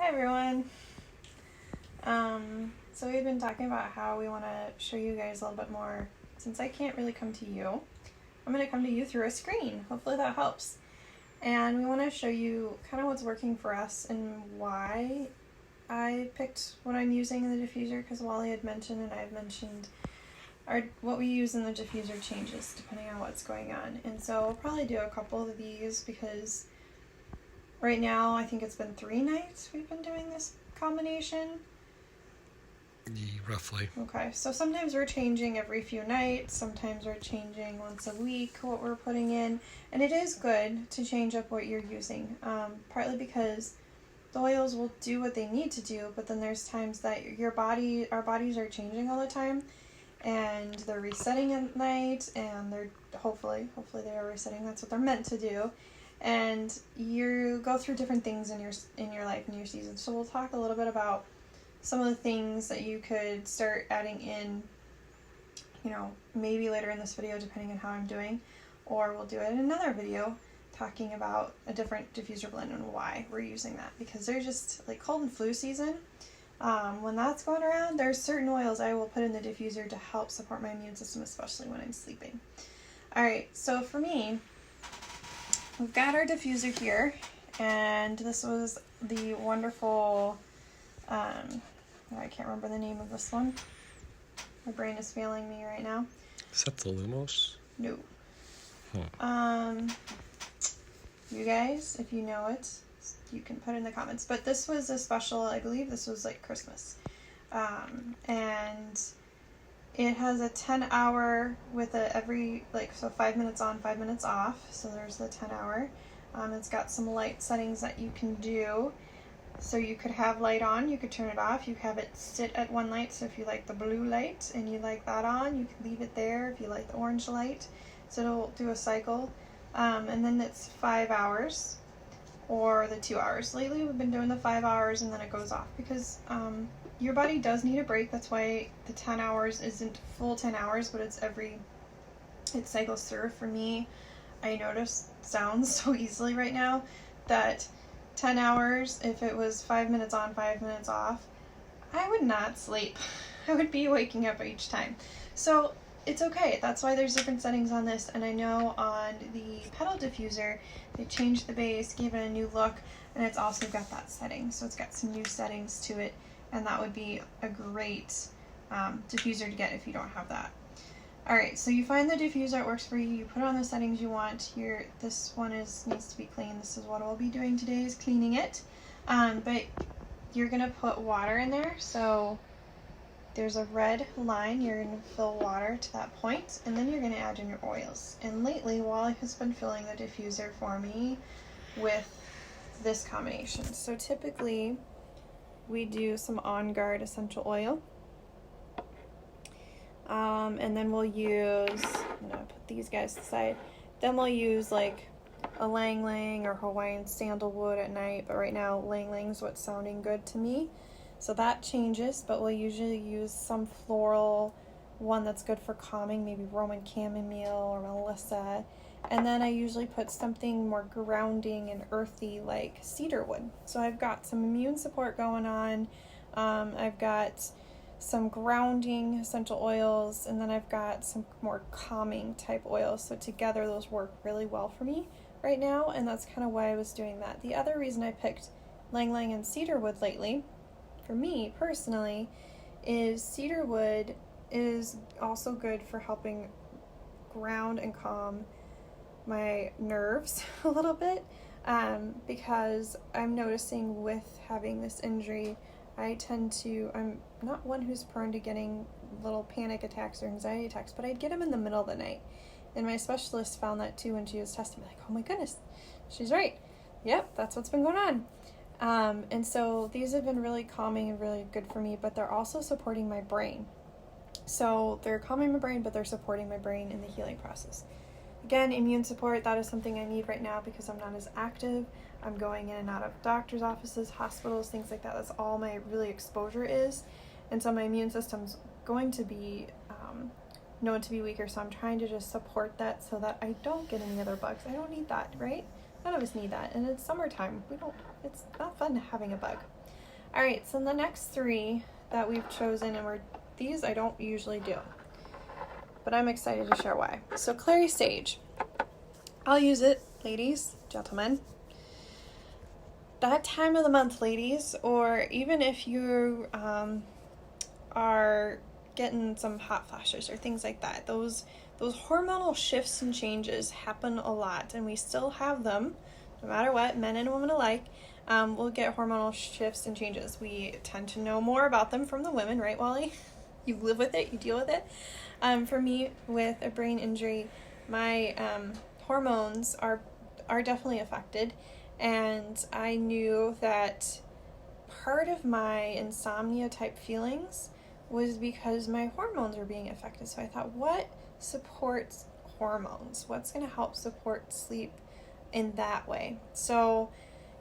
Hi everyone. So we've been talking about how we want to show you guys a little bit more. Since I can't really come to you, I'm going to come to you through a screen. Hopefully that helps. And we want to show you kind of what's working for us and why I picked what I'm using in the diffuser, because Wally had mentioned and I've mentioned what we use in the diffuser changes depending on what's going on. And so we'll probably do a couple of these because right now I think it's been 3 nights we've been doing this combination. Roughly. Okay, so sometimes we're changing every few nights, sometimes we're changing once a week what we're putting in, and it is good to change up what you're using, partly because the oils will do what they need to do, but then there's times that our bodies are changing all the time, and they're resetting at night, and they're hopefully they are resetting. That's what they're meant to do. And you go through different things in your life and your season. So we'll talk a little bit about some of the things that you could start adding in, maybe later in this video depending on how I'm doing, or we'll do it in another video talking about a different diffuser blend and why we're using that, because they're just like cold and flu season. When that's going around, there's certain oils I will put in the diffuser to help support my immune system, especially when I'm sleeping. Alright, so for me, we've got our diffuser here, and this was the wonderful, I can't remember the name of this one. My brain is failing me right now. Is that the Lumos? No. You guys, if you know it, you can put it in the comments. But this was a special, I believe this was like Christmas. And it has a 10-hour with so 5 minutes on, 5 minutes off. So there's the 10-hour. It's got some light settings that you can do. So you could have light on, you could turn it off, you have it sit at one light. So if you like the blue light and you like that on, you can leave it there. If you like the orange light, so it'll do a cycle. And then it's 5 hours or the 2 hours. Lately we've been doing the 5 hours and then it goes off because your body does need a break. That's why the 10 hours isn't full 10 hours, but it cycles through. For me, I notice sounds so easily right now that 10 hours, if it was 5 minutes on, 5 minutes off, I would not sleep. I would be waking up each time. So it's okay. That's why there's different settings on this. And I know on the pedal diffuser, they changed the base, gave it a new look, and it's also got that setting. So it's got some new settings to it, and that would be a great diffuser to get if you don't have that. Alright, so you find the diffuser that works for you, you put on the settings you want. Here, this one needs to be clean. This is what we'll be doing today, is cleaning it. But you're going to put water in there, so there's a red line. You're going to fill water to that point, and then you're going to add in your oils. And lately, Wally has been filling the diffuser for me with this combination. So typically, we do some On Guard essential oil. And then we'll use, I'm going to put these guys aside, then we'll use like a Lang Lang or Hawaiian sandalwood at night, but right now Lang Lang's what's sounding good to me. So that changes, but we'll usually use some floral one that's good for calming, maybe Roman chamomile or Melissa. And then I usually put something more grounding and earthy like cedarwood. So I've got some immune support going on. I've got some grounding essential oils, and then I've got some more calming type oils. So together those work really well for me right now, and that's kind of why I was doing that. The other reason I picked Lang Lang and cedarwood lately, for me personally, is cedarwood is also good for helping ground and calm my nerves a little bit, because I'm noticing with having this injury, I'm not one who's prone to getting little panic attacks or anxiety attacks, but I'd get them in the middle of the night. And my specialist found that too when she was testing me, like, oh my goodness, she's right. Yep, that's what's been going on. And so these have been really calming and really good for me, but they're also supporting my brain. So they're calming my brain, but they're supporting my brain in the healing process. Again, immune support, that is something I need right now because I'm not as active. I'm going in and out of doctor's offices, hospitals, things like that. That's all my really exposure is. And so my immune system's going to be known to be weaker. So I'm trying to just support that so that I don't get any other bugs. I don't need that, right? None of us need that. And it's summertime. It's not fun having a bug. All right, so the next 3 that we've chosen, and these I don't usually do, but I'm excited to share why. So Cary Sage. I'll use it, ladies, gentlemen. That time of the month, ladies, or even if you are getting some hot flashes or things like that, those hormonal shifts and changes happen a lot, and we still have them, no matter what, men and women alike. We'll get hormonal shifts and changes. We tend to know more about them from the women, right, Wally? You live with it, you deal with it. For me, with a brain injury, my hormones are definitely affected, and I knew that part of my insomnia type feelings was because my hormones were being affected. So I thought, what supports hormones? What's going to help support sleep in that way? So,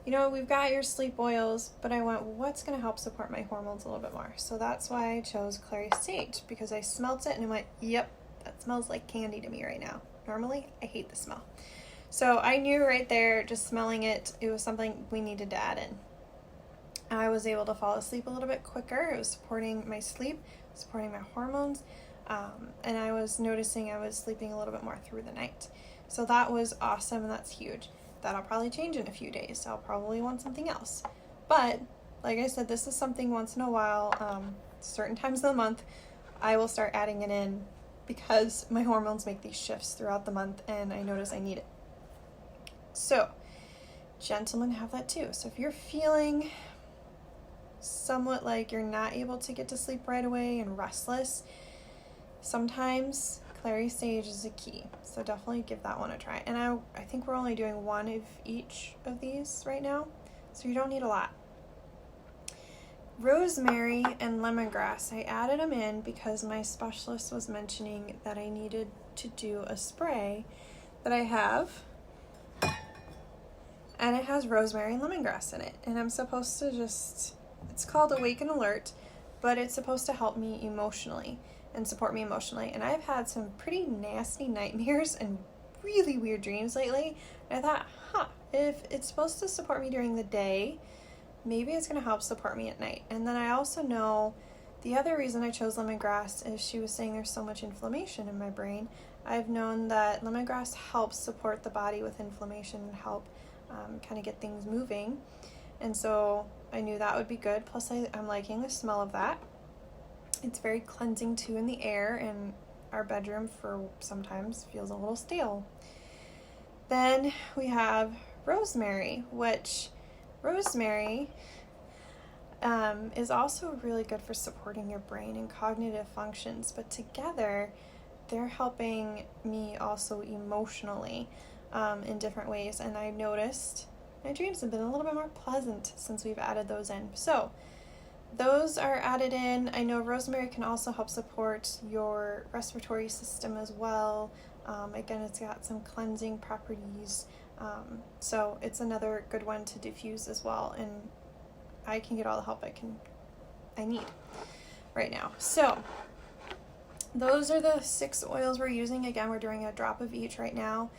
we've got your sleep oils, but I went, what's going to help support my hormones a little bit more? So that's why I chose Cary Sage, because I smelt it and I went, yep, that smells like candy to me right now. Normally, I hate the smell. So I knew right there, just smelling it, it was something we needed to add in. I was able to fall asleep a little bit quicker. It was supporting my sleep, supporting my hormones, and I was noticing I was sleeping a little bit more through the night. So that was awesome, and that's huge. That'll probably change in a few days. I'll probably want something else. But, like I said, this is something once in a while, certain times of the month, I will start adding it in because my hormones make these shifts throughout the month, and I notice I need it. So, gentlemen have that too. So if you're feeling somewhat like you're not able to get to sleep right away and restless, sometimes Cary Sage is a key. So definitely give that one a try. And I think we're only doing 1 of each of these right now, so you don't need a lot. Rosemary and lemongrass, I added them in because my specialist was mentioning that I needed to do a spray that I have, and it has rosemary and lemongrass in it, and I'm supposed to it's called Awake and Alert, but it's supposed to help me emotionally and support me emotionally. And I've had some pretty nasty nightmares and really weird dreams lately, and I thought, if it's supposed to support me during the day, maybe it's going to help support me at night. And then I also know the other reason I chose lemongrass is she was saying there's so much inflammation in my brain. I've known that lemongrass helps support the body with inflammation and help kind of get things moving. And so I knew that would be good. Plus I'm liking the smell of that. It's very cleansing too in the air, and our bedroom for sometimes feels a little stale. Then we have rosemary, which rosemary is also really good for supporting your brain and cognitive functions, but together they're helping me also emotionally in different ways. And I've noticed my dreams have been a little bit more pleasant since we've added those in. So those are added in. I know rosemary can also help support your respiratory system as well. Again, it's got some cleansing properties. So it's another good one to diffuse as well, and I can get all the help I need right now. So those are the 6 oils we're using. Again, we're doing a drop of each right now.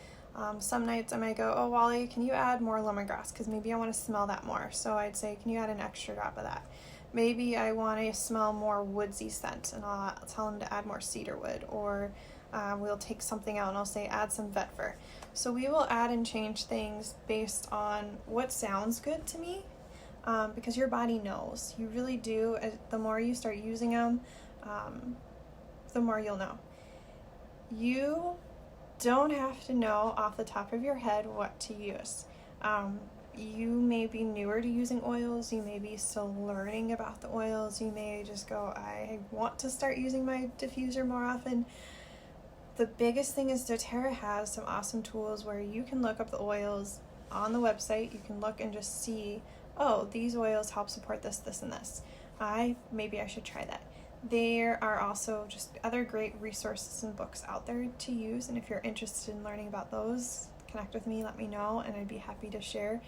Some nights I might go, oh, Wally, can you add more lemongrass? Because maybe I want to smell that more. So I'd say, can you add an extra drop of that? Maybe I want to smell more woodsy scent, and I'll tell them to add more cedarwood, or we'll take something out and I'll say add some vetiver. So we will add and change things based on what sounds good to me, because your body knows. You really do. The more you start using them, the more you'll know. You don't have to know off the top of your head what to use. You may be newer to using oils. You may be still learning about the oils. You may just go, I want to start using my diffuser more often. The biggest thing is doTERRA has some awesome tools where you can look up the oils on the website. You can look and just see, oh, these oils help support this, this, and this. Maybe I should try that. There are also just other great resources and books out there to use, and if you're interested in learning about those, connect with me, let me know, and I'd be happy to share.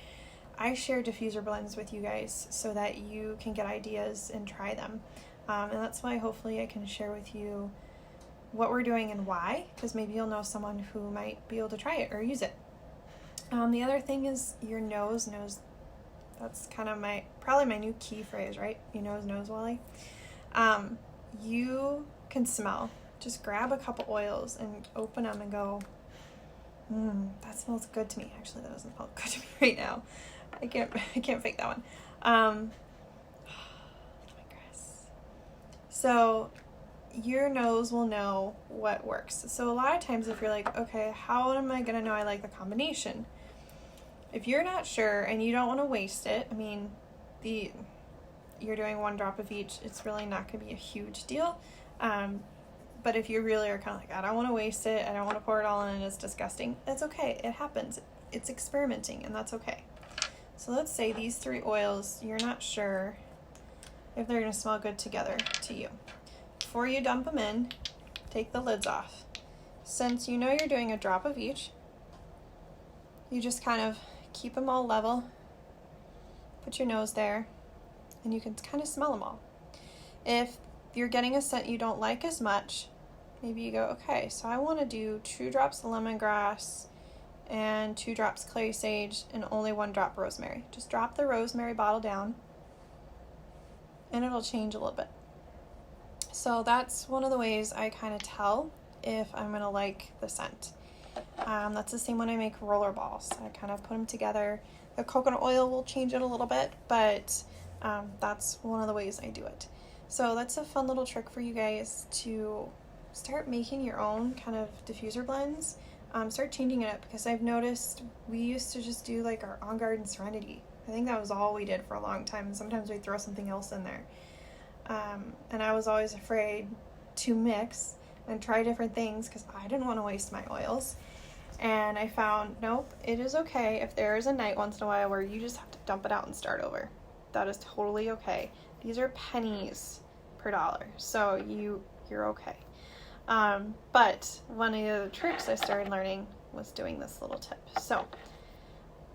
I share diffuser blends with you guys so that you can get ideas and try them, and that's why hopefully I can share with you what we're doing and why, because maybe you'll know someone who might be able to try it or use it. The other thing is your nose. That's kind of probably my new key phrase, right? Your nose, Wally. You can smell. Just grab a couple oils and open them and go, that smells good to me. Actually, that doesn't smell good to me right now. I can't fake that one. Lemongrass. So your nose will know what works. So a lot of times if you're like, okay, how am I going to know I like the combination? If you're not sure and you don't want to waste it, I mean, you're doing 1 drop of each, it's really not going to be a huge deal. But if you really are kind of like, I don't want to waste it, I don't want to pour it all in and it's disgusting, that's okay. It happens. It's experimenting and that's okay. So let's say these 3 oils, you're not sure if they're going to smell good together to you. Before you dump them in, take the lids off. Since you know you're doing a drop of each, you just kind of keep them all level, put your nose there, and you can kind of smell them all. If you're getting a scent you don't like as much, maybe you go, okay, so I want to do 2 drops lemongrass and 2 drops Cary Sage and only 1 drop rosemary. Just drop the rosemary bottle down and it'll change a little bit. So that's one of the ways I kind of tell if I'm going to like the scent. That's the same when I make roller balls. I kind of put them together. The coconut oil will change it a little bit, but that's one of the ways I do it. So that's a fun little trick for you guys to start making your own kind of diffuser blends. Start changing it up, because I've noticed we used to just do like our On Guard and Serenity. I think that was all we did for a long time, and sometimes we'd throw something else in there. And I was always afraid to mix and try different things because I didn't want to waste my oils. And I found, nope, it is okay if there is a night once in a while where you just have to dump it out and start over. That is totally okay. These are pennies per dollar, so you're okay. But one of the tricks I started learning was doing this little tip. So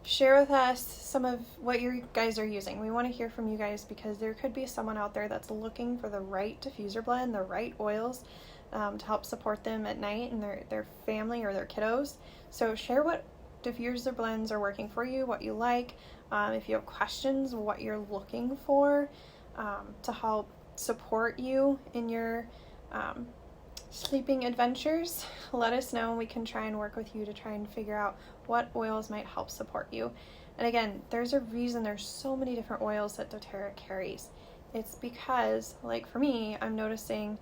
share with us some of what you guys are using. We want to hear from you guys, because there could be someone out there that's looking for the right diffuser blend, the right oils, to help support them at night and their family or their kiddos. So share what diffuser blends are working for you, what you like. If you have questions, what you're looking for to help support you in your sleeping adventures, let us know. We can try and work with you to try and figure out what oils might help support you. And again, there's a reason there's so many different oils that doTERRA carries. It's because, like for me, I'm noticing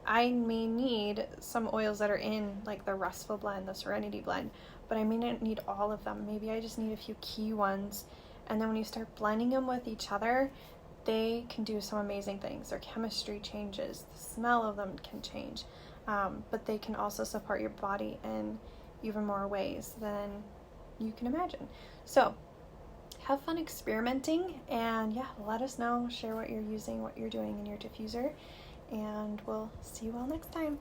I may need some oils that are in like the Restful blend, the Serenity blend, but I may not need all of them. Maybe I just need a few key ones. And then when you start blending them with each other, they can do some amazing things. Their chemistry changes, the smell of them can change, but they can also support your body in even more ways than you can imagine. So have fun experimenting, and yeah, let us know, share what you're using, what you're doing in your diffuser, and we'll see you all next time.